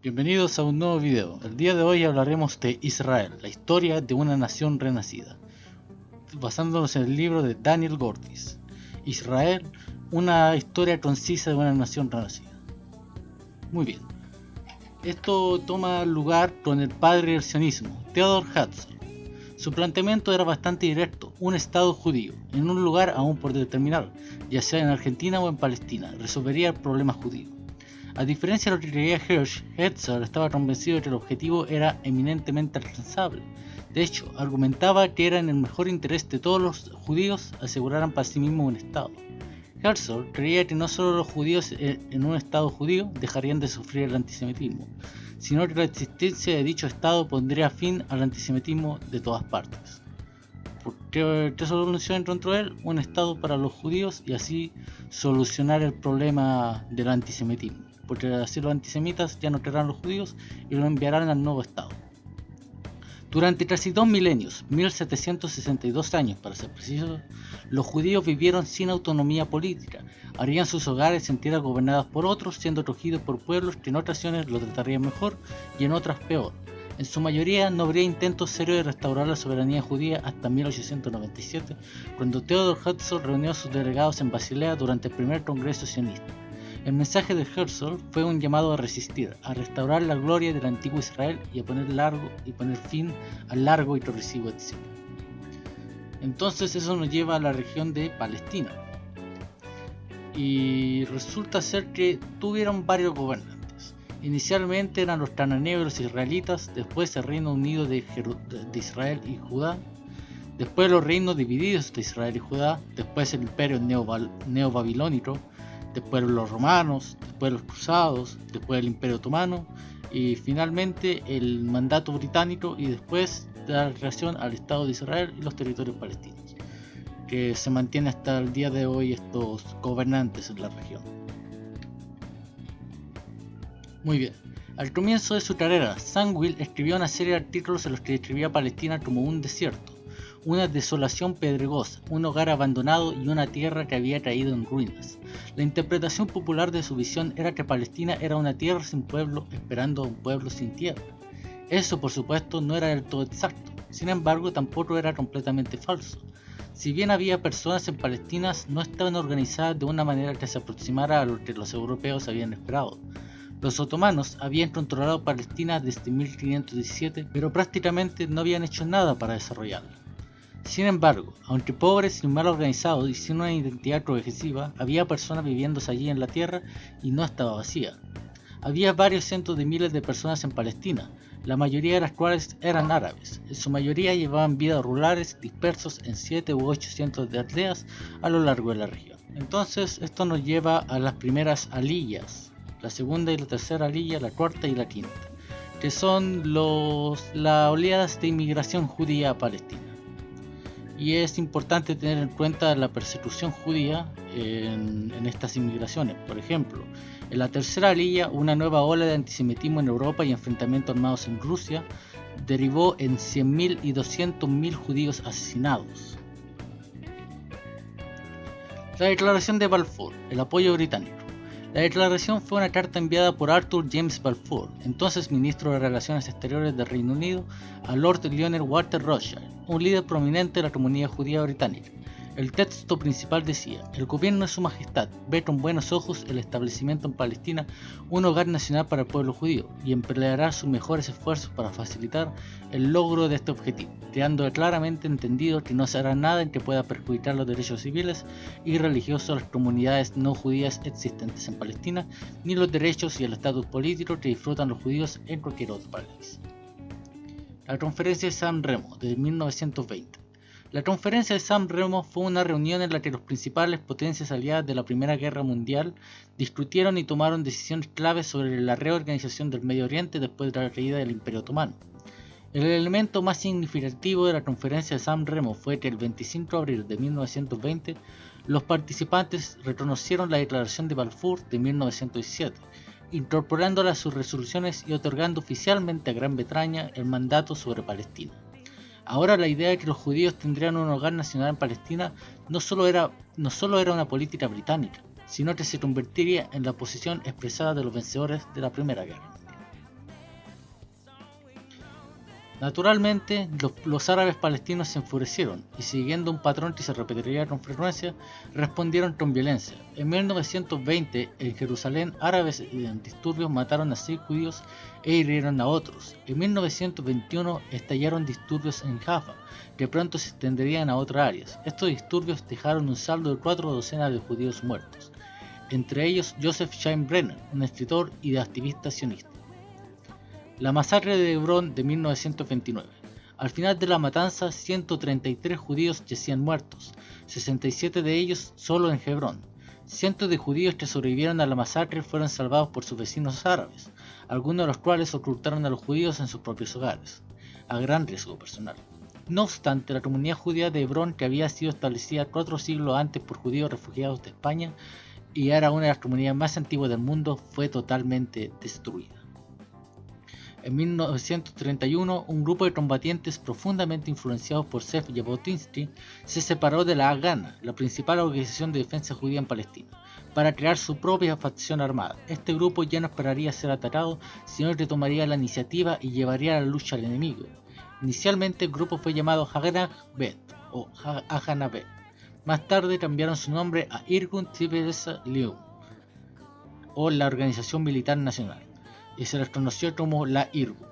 Bienvenidos a un nuevo video. El día de hoy hablaremos de Israel, la historia de una nación renacida, basándonos en el libro de Daniel Gordis. Israel, una historia concisa de una nación renacida. Muy bien. Esto toma lugar con el padre del sionismo, Theodor Herzl. Su planteamiento era bastante directo: un estado judío, en un lugar aún por determinar, ya sea en Argentina o en Palestina, resolvería el problema judío. A diferencia de lo que creía Hirsch, Herzl estaba convencido de que el objetivo era eminentemente alcanzable. De hecho, argumentaba que era en el mejor interés de todos los judíos aseguraran para sí mismos un Estado. Herzl creía que no solo los judíos en un Estado judío dejarían de sufrir el antisemitismo, sino que la existencia de dicho Estado pondría fin al antisemitismo de todas partes. ¿Qué solución encontró él? Un Estado para los judíos y así solucionar el problema del antisemitismo, porque así los antisemitas ya no creerán los judíos y lo enviarán al nuevo Estado. Durante casi 2 milenios, 1762 años para ser precisos, los judíos vivieron sin autonomía política, harían sus hogares en tierras gobernadas por otros, siendo acogidos por pueblos que en ocasiones los tratarían mejor y en otras peor. En su mayoría no habría intentos serios de restaurar la soberanía judía hasta 1897, cuando Theodor Herzl reunió a sus delegados en Basilea durante el primer congreso sionista. El mensaje de Herzl fue un llamado a resistir, a restaurar la gloria del antiguo Israel y a poner fin al largo y progresivo exilio. Entonces eso nos lleva a la región de Palestina. Y resulta ser que tuvieron varios gobernantes. Inicialmente eran los cananeos y los israelitas, después el Reino Unido de Israel y Judá, después los reinos divididos de Israel y Judá, después el imperio neobabilónico, después los romanos, después los cruzados, después el imperio otomano y finalmente el mandato británico y después la relación al Estado de Israel y los territorios palestinos, que se mantiene hasta el día de hoy estos gobernantes en la región. Muy bien, al comienzo de su carrera, Zangwill escribió una serie de artículos en los que describía a Palestina como un desierto, una desolación pedregosa, un hogar abandonado y una tierra que había caído en ruinas. La interpretación popular de su visión era que Palestina era una tierra sin pueblo esperando a un pueblo sin tierra. Eso, por supuesto, no era del todo exacto, sin embargo tampoco era completamente falso. Si bien había personas en Palestina, no estaban organizadas de una manera que se aproximara a lo que los europeos habían esperado. Los otomanos habían controlado Palestina desde 1517, pero prácticamente no habían hecho nada para desarrollarla. Sin embargo, aunque pobres y mal organizados y sin una identidad cohesiva, había personas viviendo allí en la tierra y no estaba vacía. Había varios cientos de miles de personas en Palestina, la mayoría de las cuales eran árabes. En su mayoría llevaban vidas rurales dispersos en 7 u 8 cientos de aldeas a lo largo de la región. Entonces esto nos lleva a las primeras aliyas, la segunda y la tercera aliyah, la cuarta y la quinta, que son las oleadas de inmigración judía a Palestina. Y es importante tener en cuenta la persecución judía en estas inmigraciones. Por ejemplo, en la tercera aliyah, una nueva ola de antisemitismo en Europa y enfrentamientos armados en Rusia derivó en 100.000 y 200.000 judíos asesinados. La declaración de Balfour, el apoyo británico. La declaración fue una carta enviada por Arthur James Balfour, entonces ministro de Relaciones Exteriores del Reino Unido, a Lord Lionel Walter Rothschild, un líder prominente de la comunidad judía británica. El texto principal decía: el gobierno de su majestad ve con buenos ojos el establecimiento en Palestina un hogar nacional para el pueblo judío y empleará sus mejores esfuerzos para facilitar el logro de este objetivo, quedando claramente entendido que no se hará nada en que pueda perjudicar los derechos civiles y religiosos de las comunidades no judías existentes en Palestina, ni los derechos y el estatus político que disfrutan los judíos en cualquier otro país. La conferencia de San Remo de 1920. La conferencia de San Remo fue una reunión en la que las principales potencias aliadas de la Primera Guerra Mundial discutieron y tomaron decisiones claves sobre la reorganización del Medio Oriente después de la caída del Imperio Otomano. El elemento más significativo de la conferencia de San Remo fue que el 25 de abril de 1920 los participantes reconocieron la declaración de Balfour de 1917, incorporándola a sus resoluciones y otorgando oficialmente a Gran Bretaña el mandato sobre Palestina. Ahora la idea de que los judíos tendrían un hogar nacional en Palestina no solo era una política británica, sino que se convertiría en la posición expresada de los vencedores de la Primera Guerra Mundial. Naturalmente, los árabes palestinos se enfurecieron y, siguiendo un patrón que se repetiría con frecuencia, respondieron con violencia. En 1920, en Jerusalén, árabes en disturbios mataron a 6 judíos e hirieron a otros. En 1921 estallaron disturbios en Jaffa, que pronto se extenderían a otras áreas. Estos disturbios dejaron un saldo de 4 docenas de judíos muertos, entre ellos Joseph Scheinbrenner, un escritor y activista sionista. La masacre de Hebrón de 1929. Al final de la matanza, 133 judíos yacían muertos, 67 de ellos solo en Hebrón. Cientos de judíos que sobrevivieron a la masacre fueron salvados por sus vecinos árabes, algunos de los cuales ocultaron a los judíos en sus propios hogares, a gran riesgo personal. No obstante, la comunidad judía de Hebrón, que había sido establecida 4 siglos antes por judíos refugiados de España y era una de las comunidades más antiguas del mundo, fue totalmente destruida. En 1931, un grupo de combatientes profundamente influenciados por Zev Jabotinsky se separó de la Haganah, la principal organización de defensa judía en Palestina, para crear su propia facción armada. Este grupo ya no esperaría ser atacado, sino que tomaría la iniciativa y llevaría la lucha al enemigo. Inicialmente el grupo fue llamado Haganah Bet o Haganah Bet. Más tarde cambiaron su nombre a Irgun Tzibes Leum, o la Organización Militar Nacional, y se les conoció como la IRGU.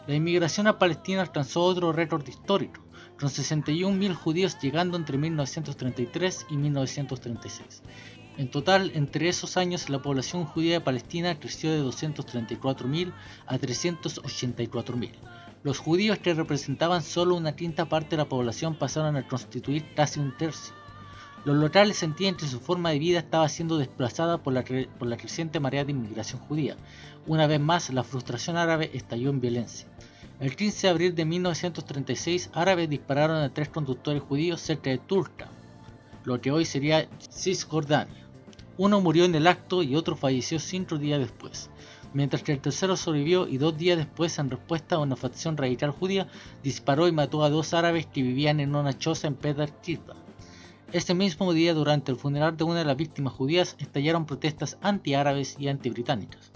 La inmigración a Palestina alcanzó otro récord histórico, con 61.000 judíos llegando entre 1933 y 1936. En total, entre esos años, la población judía de Palestina creció de 234.000 a 384.000. Los judíos, que representaban solo una quinta parte de la población, pasaron a constituir casi un tercio. Los locales sentían que su forma de vida estaba siendo desplazada por la creciente marea de inmigración judía. Una vez más, la frustración árabe estalló en violencia. El 15 de abril de 1936, árabes dispararon a 3 conductores judíos cerca de Tulka, lo que hoy sería Cisjordania. Uno murió en el acto y otro falleció 5 días después, mientras que el tercero sobrevivió y 2 días después, en respuesta a una facción radical judía, disparó y mató a 2 árabes que vivían en una choza en Petah Tikva. Ese mismo día, durante el funeral de una de las víctimas judías, estallaron protestas anti-árabes y anti-británicas.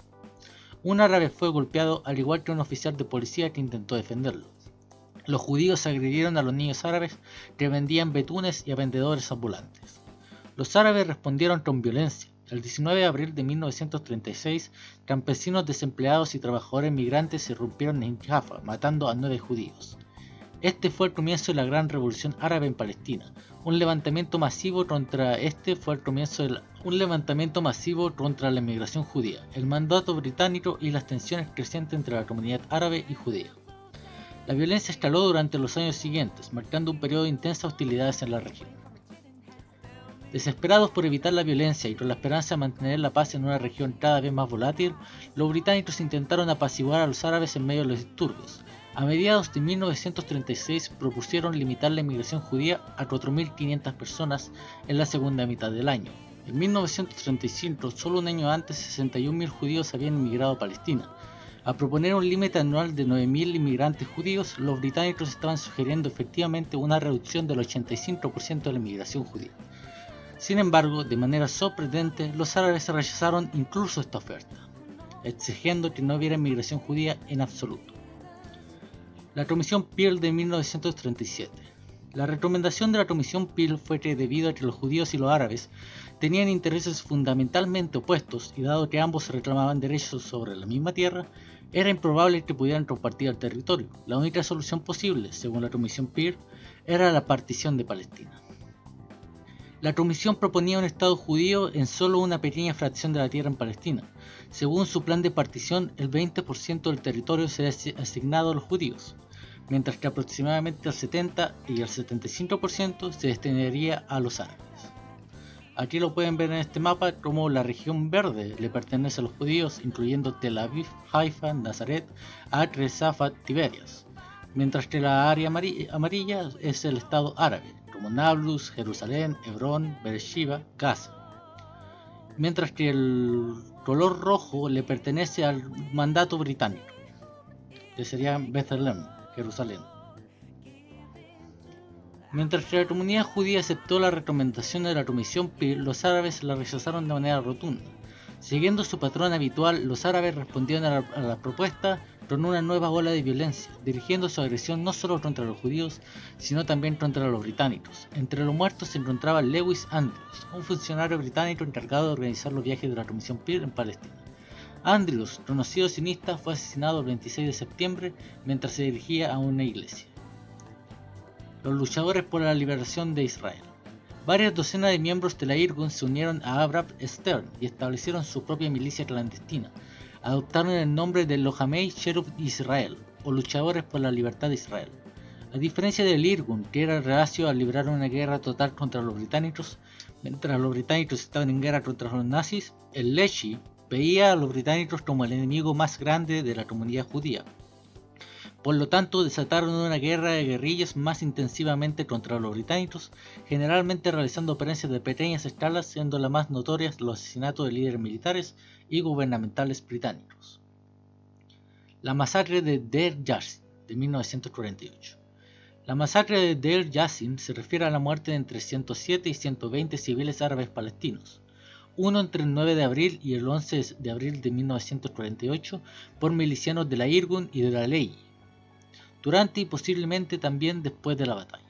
Un árabe fue golpeado, al igual que un oficial de policía que intentó defenderlo. Los judíos agredieron a los niños árabes que vendían betunes y a vendedores ambulantes. Los árabes respondieron con violencia. El 19 de abril de 1936, campesinos desempleados y trabajadores migrantes se irrumpieron en Jaffa, matando a 9 judíos. Este fue el comienzo de la Gran Revolución Árabe en Palestina. Un levantamiento masivo contra la inmigración judía, el mandato británico y las tensiones crecientes entre la comunidad árabe y judía. La violencia escaló durante los años siguientes, marcando un periodo de intensas hostilidades en la región. Desesperados por evitar la violencia y con la esperanza de mantener la paz en una región cada vez más volátil, los británicos intentaron apaciguar a los árabes en medio de los disturbios. A mediados de 1936 propusieron limitar la inmigración judía a 4.500 personas en la segunda mitad del año. En 1935, solo un año antes, 61.000 judíos habían inmigrado a Palestina. Al proponer un límite anual de 9.000 inmigrantes judíos, los británicos estaban sugiriendo efectivamente una reducción del 85% de la inmigración judía. Sin embargo, de manera sorprendente, los árabes rechazaron incluso esta oferta, exigiendo que no hubiera inmigración judía en absoluto. La Comisión Peel de 1937. La recomendación de la Comisión Peel fue que, debido a que los judíos y los árabes tenían intereses fundamentalmente opuestos y dado que ambos reclamaban derechos sobre la misma tierra, era improbable que pudieran compartir el territorio. La única solución posible, según la Comisión Peel, era la partición de Palestina. La Comisión proponía un Estado judío en solo una pequeña fracción de la tierra en Palestina. Según su plan de partición, el 20% del territorio sería asignado a los judíos, mientras que aproximadamente el 70 y el 75% se destinaría a los árabes. Aquí lo pueden ver en este mapa como la región verde le pertenece a los judíos, incluyendo Tel Aviv, Haifa, Nazaret, Acre, Safat, Tiberias, mientras que la área amarilla es el Estado árabe, como Nablus, Jerusalén, Hebrón, Beersheba, Gaza, mientras que el color rojo le pertenece al mandato británico, que sería Bethlehem, Jerusalén. Mientras que la comunidad judía aceptó la recomendación de la Comisión Peel, los árabes la rechazaron de manera rotunda. Siguiendo su patrón habitual, los árabes respondieron a la propuesta tronó una nueva ola de violencia, dirigiendo su agresión no solo contra los judíos, sino también contra los británicos. Entre los muertos se encontraba Lewis Andrews, un funcionario británico encargado de organizar los viajes de la Comisión Pearl en Palestina. Andrews, conocido sionista, fue asesinado el 26 de septiembre mientras se dirigía a una iglesia. Los luchadores por la liberación de Israel. Varias docenas de miembros de la Irgun se unieron a Abraham Stern y establecieron su propia milicia clandestina. Adoptaron el nombre de Lojamei Sheruf Israel, o luchadores por la libertad de Israel. A diferencia del Irgun, que era reacio a librar una guerra total contra los británicos, mientras los británicos estaban en guerra contra los nazis, el Leshi veía a los británicos como el enemigo más grande de la comunidad judía. Por lo tanto, desataron una guerra de guerrillas más intensivamente contra los británicos, generalmente realizando operaciones de pequeñas escalas, siendo las más notorias los asesinatos de líderes militares y gubernamentales británicos. La masacre de Deir Yassin, de 1948. La masacre de Deir Yassin se refiere a la muerte de entre 107 y 120 civiles árabes palestinos, uno entre el 9 de abril y el 11 de abril de 1948 por milicianos de la Irgun y de la Ley, durante y posiblemente también después de la batalla.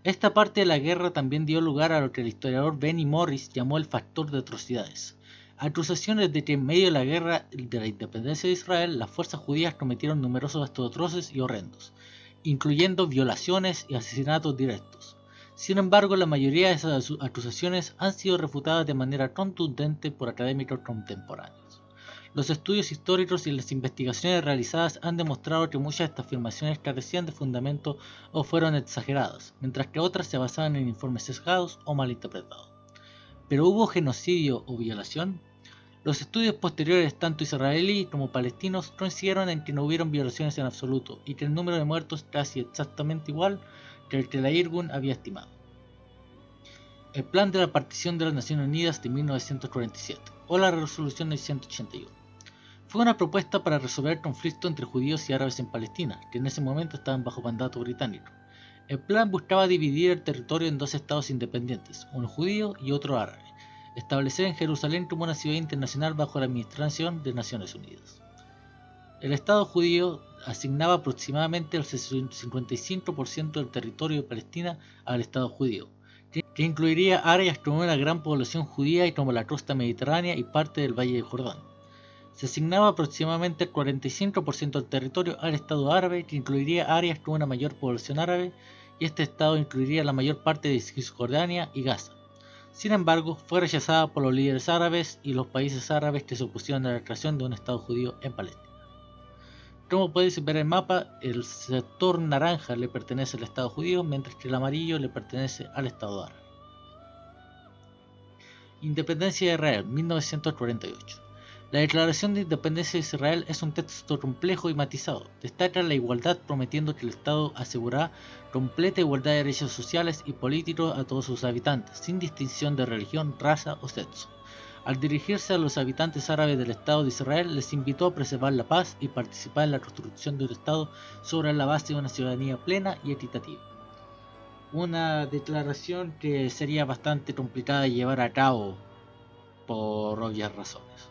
Esta parte de la guerra también dio lugar a lo que el historiador Benny Morris llamó el factor de atrocidades, acusaciones de que en medio de la guerra de la independencia de Israel las fuerzas judías cometieron numerosos actos atroces y horrendos, incluyendo violaciones y asesinatos directos. Sin embargo, la mayoría de esas acusaciones han sido refutadas de manera contundente por académicos contemporáneos. Los estudios históricos y las investigaciones realizadas han demostrado que muchas de estas afirmaciones carecían de fundamento o fueron exageradas, mientras que otras se basaban en informes sesgados o malinterpretados. ¿Pero hubo genocidio o violación? Los estudios posteriores, tanto israelíes como palestinos, coincidieron en que no hubieron violaciones en absoluto y que el número de muertos casi exactamente igual que el que la Irgun había estimado. El Plan de la Partición de las Naciones Unidas de 1947 o la Resolución 181 fue una propuesta para resolver el conflicto entre judíos y árabes en Palestina, que en ese momento estaban bajo mandato británico. El plan buscaba dividir el territorio en dos estados independientes, uno judío y otro árabe, establecer en Jerusalén como una ciudad internacional bajo la administración de Naciones Unidas. El Estado judío asignaba aproximadamente el 55% del territorio de Palestina al Estado judío, que incluiría áreas con una gran población judía y como la costa mediterránea y parte del Valle del Jordán. Se asignaba aproximadamente el 45% del territorio al Estado árabe, que incluiría áreas con una mayor población árabe, y este Estado incluiría la mayor parte de Cisjordania y Gaza. Sin embargo, fue rechazada por los líderes árabes y los países árabes que se opusieron a la creación de un Estado judío en Palestina. Como podéis ver en el mapa, el sector naranja le pertenece al Estado judío, mientras que el amarillo le pertenece al Estado árabe. Independencia de Israel, 1948. La Declaración de Independencia de Israel es un texto complejo y matizado. Destaca la igualdad, prometiendo que el Estado asegurará completa igualdad de derechos sociales y políticos a todos sus habitantes, sin distinción de religión, raza o sexo. Al dirigirse a los habitantes árabes del Estado de Israel, les invitó a preservar la paz y participar en la construcción de un Estado sobre la base de una ciudadanía plena y equitativa. Una declaración que sería bastante complicada de llevar a cabo por obvias razones.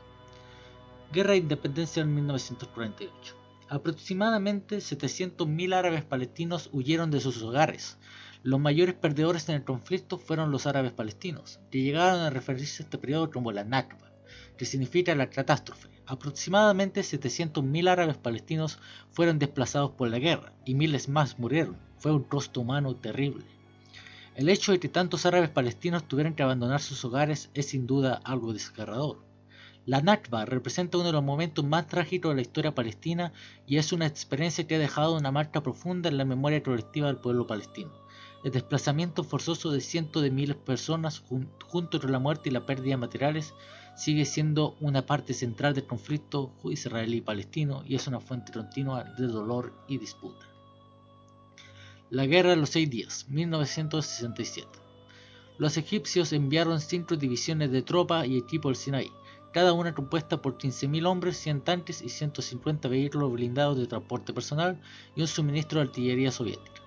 Guerra de Independencia en 1948. Aproximadamente 700.000 árabes palestinos huyeron de sus hogares. Los mayores perdedores en el conflicto fueron los árabes palestinos, que llegaron a referirse a este periodo como la Nakba, que significa la catástrofe. Aproximadamente 700.000 árabes palestinos fueron desplazados por la guerra y miles más murieron. Fue un costo humano terrible. El hecho de que tantos árabes palestinos tuvieran que abandonar sus hogares es sin duda algo desgarrador. La Nakba representa uno de los momentos más trágicos de la historia palestina y es una experiencia que ha dejado una marca profunda en la memoria colectiva del pueblo palestino. El desplazamiento forzoso de cientos de miles de personas junto con la muerte y la pérdida de materiales sigue siendo una parte central del conflicto israelí-palestino y es una fuente continua de dolor y disputa. La Guerra de los 6 días, 1967. Los egipcios enviaron 5 divisiones de tropa y equipo al Sinaí, cada una compuesta por 15.000 hombres, 100 tanques y 150 vehículos blindados de transporte personal y un suministro de artillería soviética.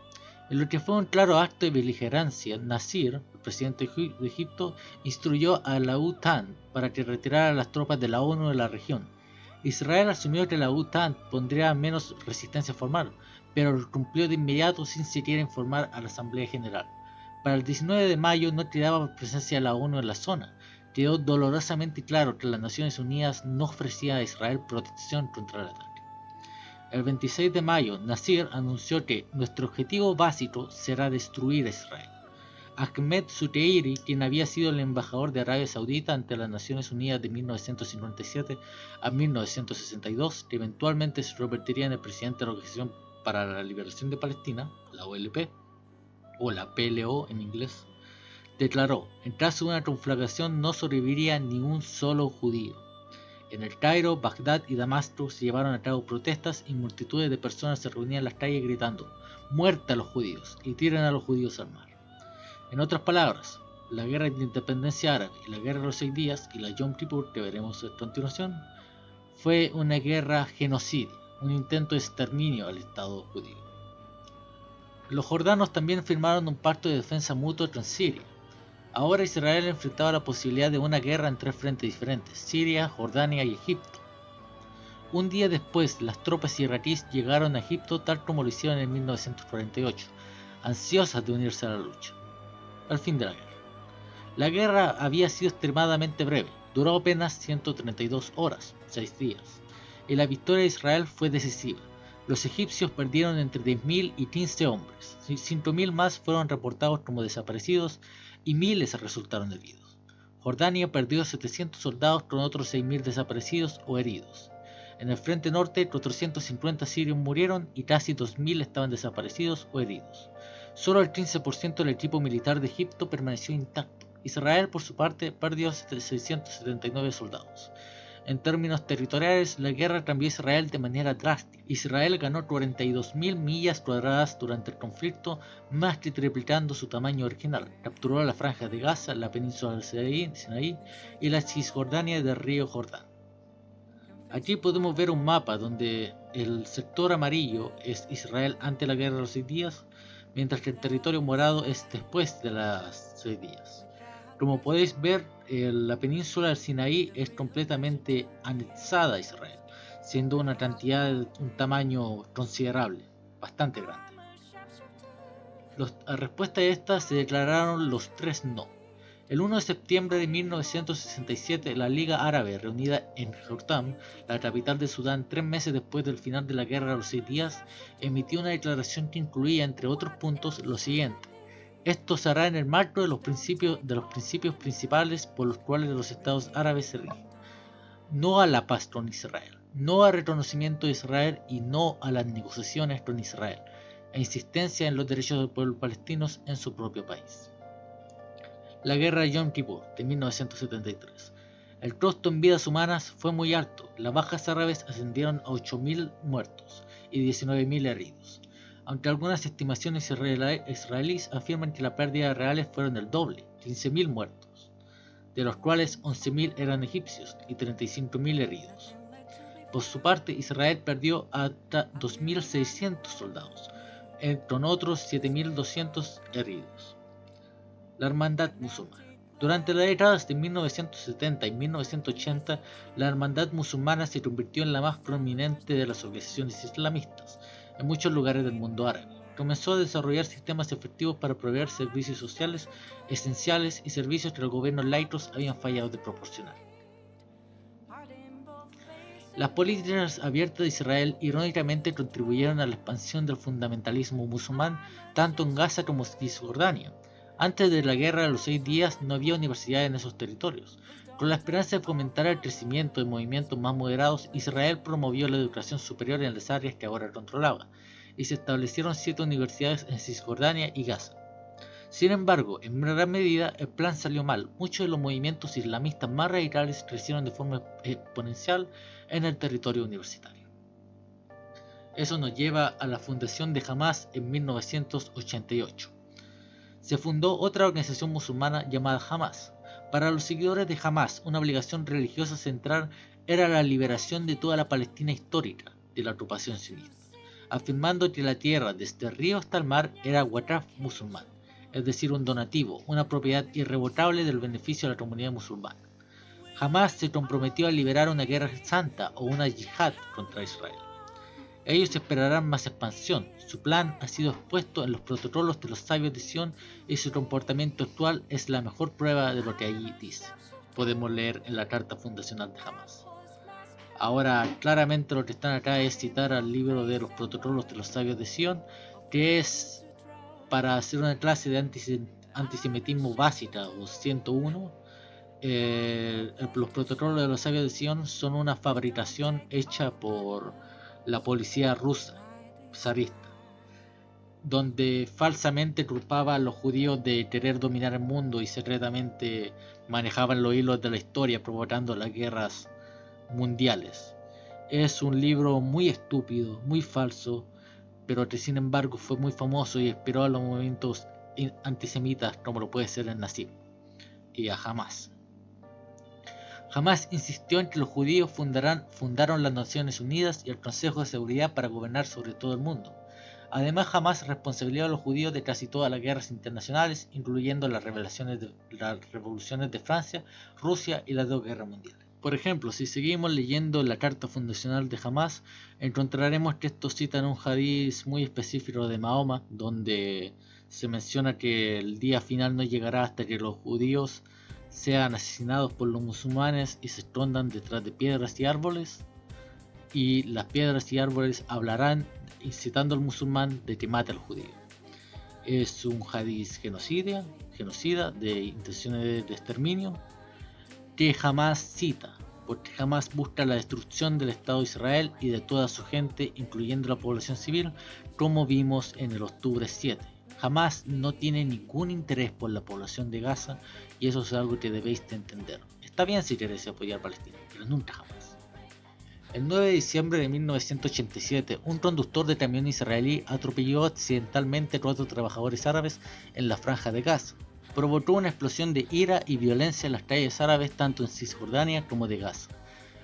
En lo que fue un claro acto de beligerancia, Nasir, el presidente de Egipto, instruyó a la UTAN para que retirara las tropas de la ONU de la región. Israel asumió que la OTAN pondría menos resistencia formal, pero lo cumplió de inmediato sin siquiera informar a la Asamblea General. Para el 19 de mayo no quedaba presencia de la ONU en la zona. Quedó dolorosamente claro que las Naciones Unidas no ofrecían a Israel protección contra el ataque. El 26 de mayo, Nasir anunció que nuestro objetivo básico será destruir a Israel. Ahmed Suteiri, quien había sido el embajador de Arabia Saudita ante las Naciones Unidas de 1957 a 1962, que eventualmente se convertiría en el presidente de la Organización para la Liberación de Palestina, la OLP, o la PLO en inglés, declaró: en caso de una conflagración no sobreviviría ni un solo judío. En el Cairo, Bagdad y Damasco se llevaron a cabo protestas y multitudes de personas se reunían en las calles gritando: ¡muerte a los judíos! Y tiren a los judíos al mar. En otras palabras, la guerra de independencia árabe y la guerra de los 6 días y la Yom Kippur, que veremos a continuación, fue una guerra genocidio, un intento de exterminio al Estado judío. Los jordanos también firmaron un pacto de defensa mutua con Siria. Ahora Israel enfrentaba la posibilidad de una guerra en 3 frentes diferentes: Siria, Jordania y Egipto. Un día después, las tropas iraquíes llegaron a Egipto tal como lo hicieron en 1948, ansiosas de unirse a la lucha. Al fin de la guerra. La guerra había sido extremadamente breve, duró apenas 132 horas, 6 días, y la victoria de Israel fue decisiva. Los egipcios perdieron entre 10.000 y 15 hombres, 5.000 más fueron reportados como desaparecidos y miles resultaron heridos. Jordania perdió 700 soldados con otros 6.000 desaparecidos o heridos. En el frente norte, 450 sirios murieron y casi 2.000 estaban desaparecidos o heridos. Solo el 15% del equipo militar de Egipto permaneció intacto. Israel, por su parte, perdió 679 soldados. En términos territoriales, la guerra cambió a Israel de manera drástica. Israel ganó 42.000 millas cuadradas durante el conflicto, más que triplicando su tamaño original. Capturó la franja de Gaza, la península del Sinaí y la Cisjordania del río Jordán. Aquí podemos ver un mapa donde el sector amarillo es Israel ante la guerra de los 6 días, mientras que el territorio morado es después de los 6 días. Como podéis ver, la península del Sinaí es completamente anexada a Israel, siendo una cantidad de un tamaño considerable, bastante grande. A respuesta de esta se declararon los 3 no. El 1 de septiembre de 1967, la Liga Árabe, reunida en Khartoum, la capital de Sudán, 3 meses después del final de la guerra de los 6 días, emitió una declaración que incluía, entre otros puntos, lo siguiente: esto se hará en el marco de los principios principales por los cuales los estados árabes se rigen. No a la paz con Israel, no al reconocimiento de Israel y no a las negociaciones con Israel, e insistencia en los derechos del pueblo palestino en su propio país. La guerra de Yom Kippur de 1973. El costo en vidas humanas fue muy alto. Las bajas árabes ascendieron a 8.000 muertos y 19.000 heridos. Aunque algunas estimaciones israelíes afirman que las pérdidas reales fueron el doble, 15.000 muertos, de los cuales 11.000 eran egipcios y 35.000 heridos. Por su parte, Israel perdió hasta 2.600 soldados, con otros 7.200 heridos. La Hermandad Musulmana. Durante las décadas de 1970 y 1980, la Hermandad Musulmana se convirtió en la más prominente de las organizaciones islamistas en muchos lugares del mundo árabe. Comenzó a desarrollar sistemas efectivos para proveer servicios sociales esenciales y servicios que los gobiernos laicos habían fallado de proporcionar. Las políticas abiertas de Israel irónicamente contribuyeron a la expansión del fundamentalismo musulmán tanto en Gaza como en Cisjordania. Antes de la guerra de los 6 días no había universidades en esos territorios. Con la esperanza de fomentar el crecimiento de movimientos más moderados, Israel promovió la educación superior en las áreas que ahora controlaba, y se establecieron 7 universidades en Cisjordania y Gaza. Sin embargo, en gran medida el plan salió mal. Muchos de los movimientos islamistas más radicales crecieron de forma exponencial en el territorio universitario. Eso nos lleva a la fundación de Hamas en 1988. Se fundó otra organización musulmana llamada Hamas. Para los seguidores de Hamas, una obligación religiosa central era la liberación de toda la Palestina histórica de la ocupación sionista, afirmando que la tierra desde el río hasta el mar era waqf musulmán, es decir, un donativo, una propiedad irrevocable del beneficio de la comunidad musulmana. Jamás se comprometió a liberar una guerra santa o una yihad contra Israel. Ellos esperarán más expansión. Su plan ha sido expuesto en los protocolos de los sabios de Sion y su comportamiento actual es la mejor prueba de lo que allí dice. Podemos leer en la carta fundacional de Hamas. Ahora, claramente lo que están acá es citar al libro de los protocolos de los sabios de Sion, que es para hacer una clase de antisemitismo básica o 101. Los protocolos de los sabios de Sion son una fabricación hecha por la policía rusa zarista, donde falsamente culpaba a los judíos de querer dominar el mundo y secretamente manejaban los hilos de la historia provocando las guerras mundiales. Es un libro muy estúpido, muy falso, pero que sin embargo fue muy famoso y inspiró a los movimientos antisemitas como lo puede ser el nazismo y a Hamas. Hamas insistió en que los judíos fundaron las Naciones Unidas y el Consejo de Seguridad para gobernar sobre todo el mundo. Además, Hamas responsabilizó a los judíos de casi todas las guerras internacionales, incluyendo las revoluciones de Francia, Rusia y las dos guerras mundiales. Por ejemplo, si seguimos leyendo la carta fundacional de Hamas, encontraremos que estos citan un hadiz muy específico de Mahoma, donde se menciona que el día final no llegará hasta que los judíos sean asesinados por los musulmanes y se escondan detrás de piedras y árboles, y las piedras y árboles hablarán incitando al musulmán de que mate al judío. Es un hadiz genocida de intenciones de exterminio que Hamas cita, porque Hamas busca la destrucción del Estado de Israel y de toda su gente, incluyendo la población civil, como vimos en el octubre 7. Hamas no tiene ningún interés por la población de Gaza y eso es algo que debéis de entender. Está bien si queréis apoyar a Palestina, pero nunca jamás. El 9 de diciembre de 1987, un conductor de camión israelí atropelló accidentalmente a 4 trabajadores árabes en la franja de Gaza. Provocó una explosión de ira y violencia en las calles árabes tanto en Cisjordania como de Gaza.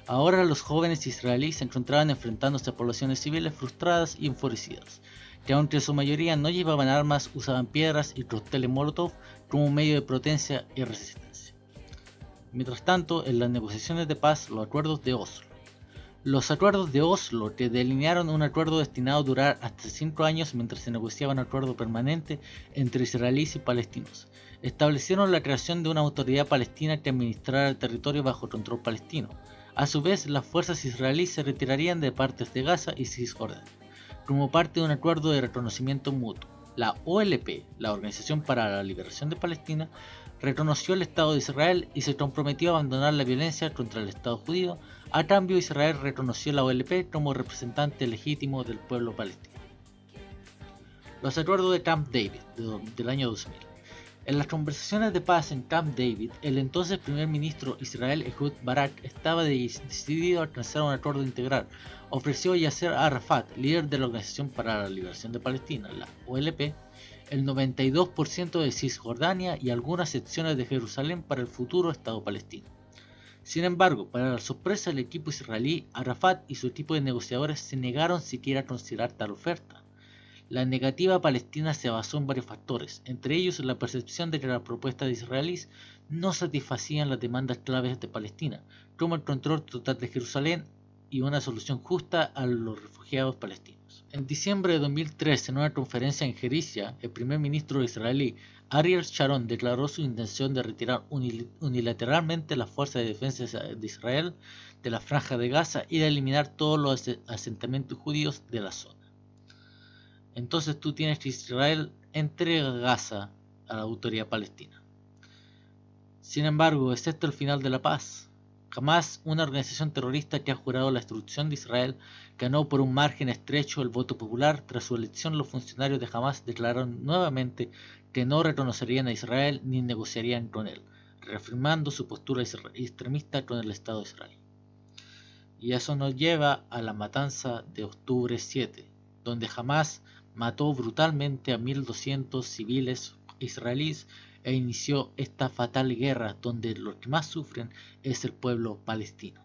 Ahora los jóvenes israelíes se encontraban enfrentándose a poblaciones civiles frustradas y enfurecidas, que aunque en su mayoría no llevaban armas, usaban piedras y cócteles Molotov como medio de protesta y resistencia. Mientras tanto, en las negociaciones de paz, los acuerdos de Oslo. Los acuerdos de Oslo, que delinearon un acuerdo destinado a durar hasta 5 años mientras se negociaba un acuerdo permanente entre israelíes y palestinos, establecieron la creación de una autoridad palestina que administrara el territorio bajo control palestino. A su vez, las fuerzas israelíes se retirarían de partes de Gaza y Cisjordania, como parte de un acuerdo de reconocimiento mutuo. La OLP, la Organización para la Liberación de Palestina, reconoció el Estado de Israel y se comprometió a abandonar la violencia contra el Estado judío. A cambio, Israel reconoció la OLP como representante legítimo del pueblo palestino. Los acuerdos de Camp David del año 2000. En las conversaciones de paz en Camp David, el entonces primer ministro Israel Ehud Barak estaba decidido a alcanzar un acuerdo integral. Ofreció a Yasser Arafat, líder de la Organización para la Liberación de Palestina, la OLP, el 92% de Cisjordania y algunas secciones de Jerusalén para el futuro Estado palestino. Sin embargo, para la sorpresa del equipo israelí, Arafat y su equipo de negociadores se negaron siquiera a considerar tal oferta. La negativa palestina se basó en varios factores, entre ellos la percepción de que las propuestas de israelíes no satisfacían las demandas claves de Palestina, como el control total de Jerusalén y una solución justa a los refugiados palestinos. En diciembre de 2013, en una conferencia en Jericia, el primer ministro israelí Ariel Sharon declaró su intención de retirar unilateralmente las fuerzas de defensa de Israel de la franja de Gaza y de eliminar todos los asentamientos judíos de la zona. Entonces tú tienes que Israel entrega Gaza a la autoridad palestina. Sin embargo, excepto el final de la paz, jamás una organización terrorista que ha jurado la destrucción de Israel ganó por un margen estrecho el voto popular. Tras su elección, los funcionarios de Hamas declararon nuevamente que no reconocerían a Israel ni negociarían con él, reafirmando su postura extremista con el Estado de Israel. Y eso nos lleva a la matanza de octubre 7, donde Hamas mató brutalmente a 1.200 civiles israelíes e inició esta fatal guerra donde los que más sufren es el pueblo palestino.